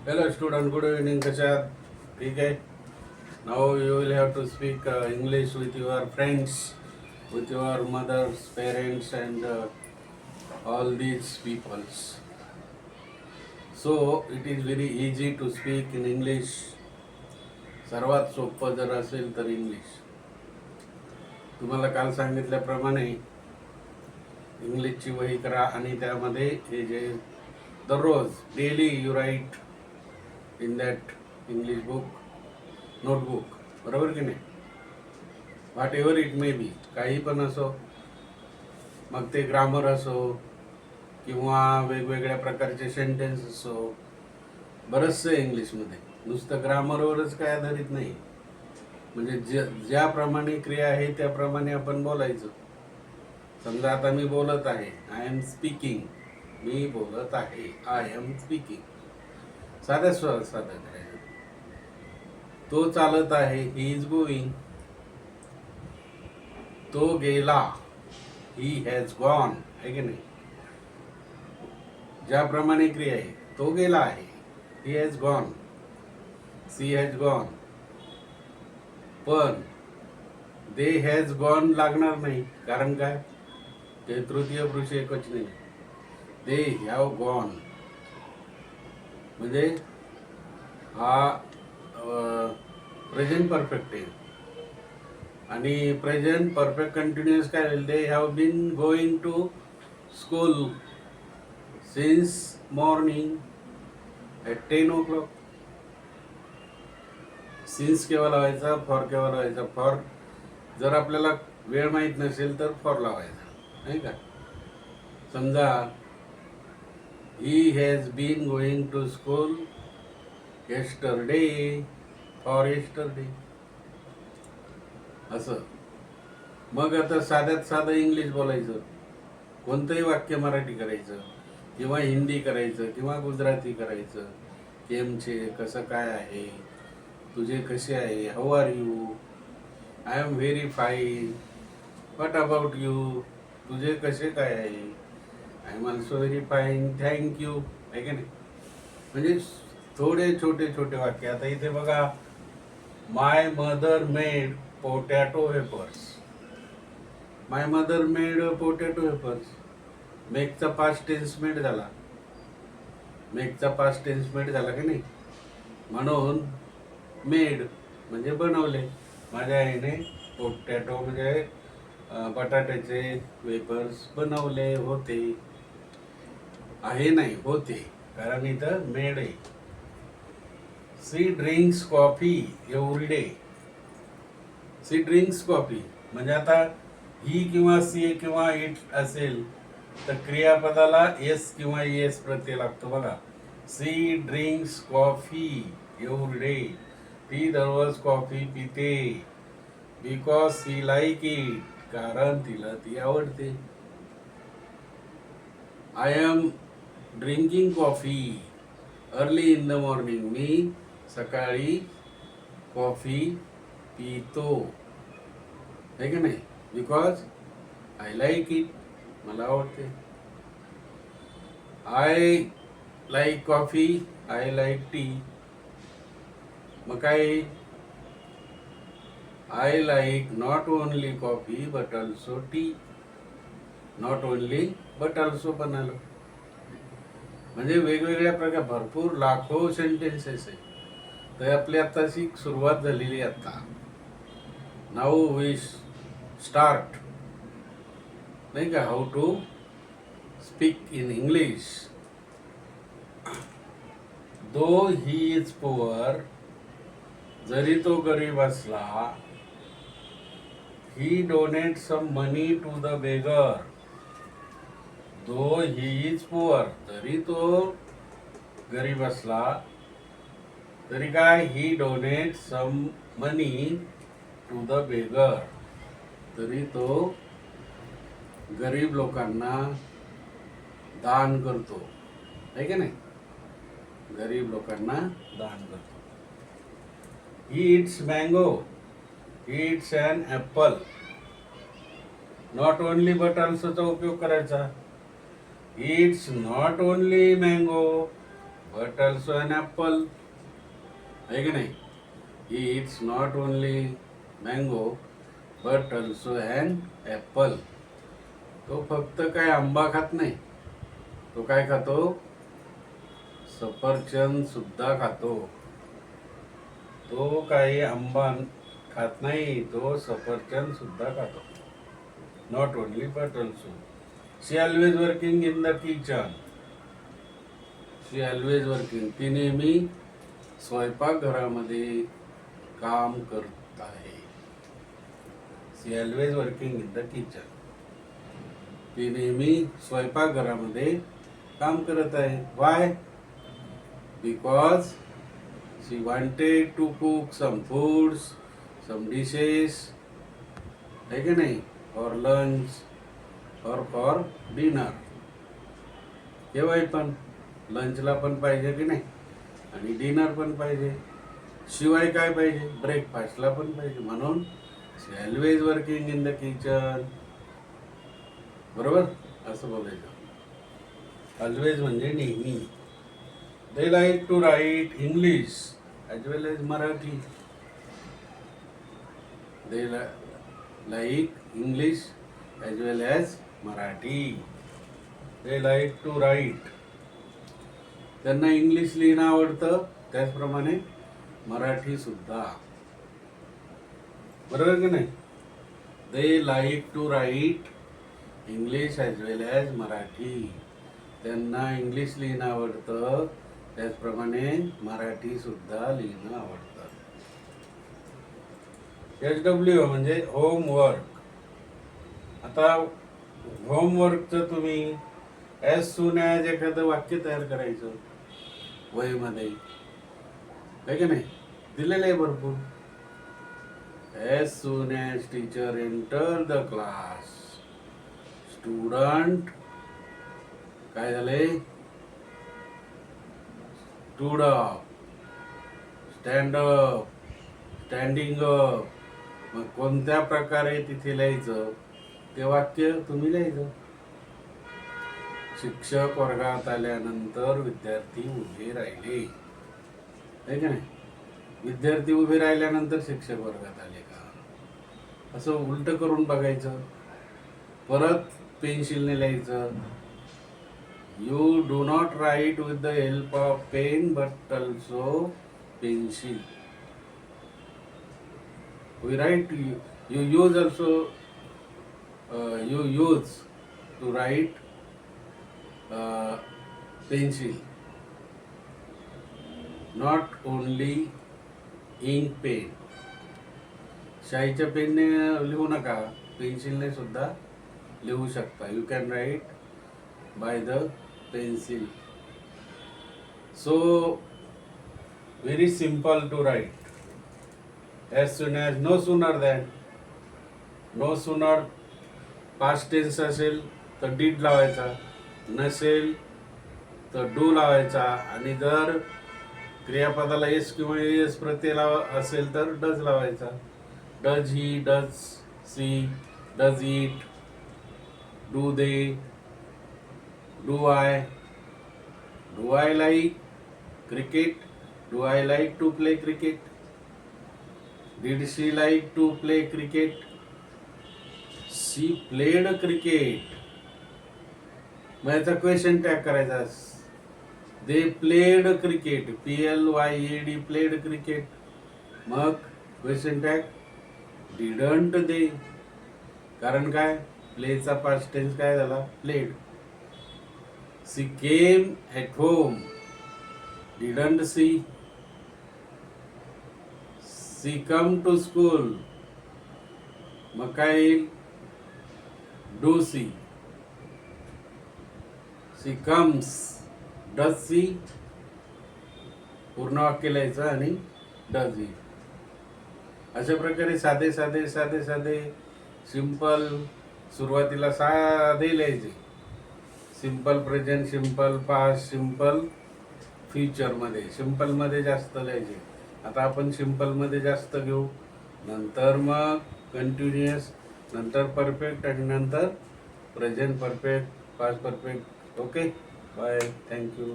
Hello student, good evening Kashad. Okay. Now you will have to speak English with your friends, with your mothers, parents and all these peoples. So it is very easy to speak in English. सर्वात सोपं जर असेल तर English. तुम्हाला काल सांगितल्याप्रमाणे इंग्लिशची वही करा आणि त्यामध्ये हे जे दररोज daily you write in that English book notebook, बरोबर की नाही. Whatever it may be, काही पण असो, मग ते ग्रामर असो किंवा वेगवेगळ्या प्रकारचे सेंटेन्स असो. बरंचसं इंग्लिशमध्ये नुसतं ग्रामरवरच काय आधारित नाही. म्हणजे ज्याप्रमाणे क्रिया आहे त्याप्रमाणे आपण बोलायचं. समजा आता मी बोलत आहे, आय एम स्पीकिंग, मी बोलत आहे, आय एम स्पीकिंग, साध्या साधं करायचं. तो चालत आहे, ही इज गोईंग. तो गेला, ही हॅज गॉन, आहे की नाही. ज्याप्रमाणे क्रिया आहे, तो गेला आहे, he has gone, she has gone. पण दे हॅज गॉन लागणार नाही. कारण काय, ते तृतीय पुरुष एकवचनी. दे हॅव गॉन म्हणजे हा प्रेझेंट परफेक्ट आहे. आणि प्रेझेंट परफेक्ट कंटिन्युअस काय होईल, they have been going to school since morning at 10 o'clock. Since केव्हा लावायचा, फॉर केव्हा लावायचा. फॉर जर आपल्याला वेळ माहीत नसेल तर फॉर लावायचा, नाही का. समजा he has been going to school yesterday, for yesterday असं. मग आता साध्यात साधं इंग्लिश बोलायचं. कोणतंही वाक्य मराठी करायचं किंवा हिंदी करायचं किंवा गुजराती करायचं. केमचे, कसं काय आहे, तुझे कसे आहे, how are you, I am very fine, what about you, तुझे कसे काय आहे, I am also very fine, thank you, आहे की नाही. म्हणजे थोडे छोटे छोटे वाक्य. आता इथे बघा, my mother made potato wafers. My mother made potato wafers. मेकचा पास्ट टेन्समेंट झाला, मेकचा पास्ट टेन्समेंट झाला की नाही. म्हणून मेड म्हणजे बनवले. माझ्या आईने पोटॅटो म्हणजे बटाट्याचे वेफर्स बनवले होते. आहे नाही, होते, कारण इथं मेड आहे. She drinks coffee every day. She drinks coffee म्हणजे आता ही किंवा सी किंवा इट असेल तर क्रियापदाला एस किंवा एस प्रत्यय लागतो. बघा, she drinks coffee every day. ती दररोज कॉफी पिते. बिकॉज सी लाईक इट, कारण तिला ती आवडते. I am drinking coffee early in the morning. मी सकाळी कॉफी पितो, आहे की नाही. बिकॉज आय लाईक इट, मला आवडते. I like coffee, I like tea. मग काय, I like not only coffee but also T. Not only but also पण आलं. म्हणजे वेगवेगळ्या प्रकार, भरपूर लाखो सेंटेन्सेस आहे. तर आपली आताची सुरुवात झालेली आहे आता. नाऊ वी स्टार्ट, नाही का, how to speak in English. Though he is poor, जरी तो गरीब असला, he donate some money to the beggar. Though he is poor, जरी तो गरीब असला तरी काय, he donate some money to the beggar, तरी तो गरीब लोकांना दान करतो, आहे की नाही. गरीब लोकांना दान करतो. He eats mango, he eats an apple. Not only but ऑल्सोचा उपयोग करायचा. Eats not only mango but also an apple. है की नाही? He eats not only mango but also an apple. तो फक्त काय आंबा खात नाही, तो काय खातो? सफरचंद सुद्धा खातो. तो काही आंबा खात नाही, तो सफरचंद सुद्धा खातो. Not only but also. She always working in the kitchen. She always working. ती नेहमी स्वयंपाकघरामध्ये काम करत आहे. She always working in the kitchen. ती नेहमी स्वयंपाकघरामध्ये काम करत आहे. Why? Because she wanted to cook some foods, some dishes, है की नाही? For lunch or for dinner. केव्हाही पण लंचला पण पाहिजे की नाही, आणि डिनर पण पाहिजे, शिवाय काय पाहिजे? ब्रेकफास्टला पण पाहिजे. म्हणून she always working in the kitchen. बरोबर, असं बोलायचं. ऑलवेज म्हणजे नेहमी. They like to write English as well as Marathi. They like English as well as Marathi. They like to write. त्यांना इंग्लिश लिहिणं आवडतं, त्याचप्रमाणे मराठी सुद्धा. बरोबर की नाही? They like to write English as well as Marathi. त्यांना इंग्लिश लिहिणं आवडतं, त्याचप्रमाणे मराठी सुद्धा लिहिणं आवडतं. SW म्हणजे होमवर्क. आता होमवर्कचं तुम्ही ॲज सून ॲज एखादं वाक्य तयार करायचं वहीमध्ये, आहे की नाही? दिलेलं आहे भरपूर. As soon as teacher enter the class, student काय झाले? Stood up, stand up, standing up. मग कोणत्या प्रकारे तिथे लिहायचं ते वाक्य तुम्ही लिहायचं. शिक्षक वर्गात आल्यानंतर विद्यार्थी उभे राहिले, आहे की नाही? विद्यार्थी उभे राहिल्यानंतर शिक्षक वर्गात आले का, असं उलट करून बघायचं. परत पेन्सिलने लिहायचं. You do not write with the help of pen but also pencil. We write, you use also, you use to write pencil, not only ink pen. शाईच्या पेनने लिहू नका, पेन्सिलने सुद्धा लिहू शकता. You can write by the pencil. So very simple to write. As soon as, no sooner than. No sooner past tense असेल तर डीड लावायचा, नसेल तर डू लावायचा, आणि जर क्रियापदाला एस किंवा एस प्रत्यय असेल तर डज लावायचा. Does he, does she, does it, do they, do I. Do I like cricket? Do I like to play cricket? Did she like to play cricket? She played cricket. मग याचा question tag करायचा. They played cricket, PLYED, played cricket. मग question tag didn't they. कारण काय? प्लेचा past tense काय झाला? Played. She came at home, didn't she. She come to school, मग काय येईल? Do she. She comes, does she. पूर्ण वाक्य लिहायचं आणि डज इट. अशा प्रकारे साधे साधे साधे साधे सिंपल, सुरुवातीला साधे लिहायचे. Simple present, simple past, simple फ्युचरमध्ये. सिंपलमध्ये जास्त लिहायचे. आता आपण सिंपलमध्ये जास्त घेऊ, नंतर मग कंटिन्युअस, नंतर परफेक्ट, आणि नंतर present perfect, past perfect. Okay, bye, thank you.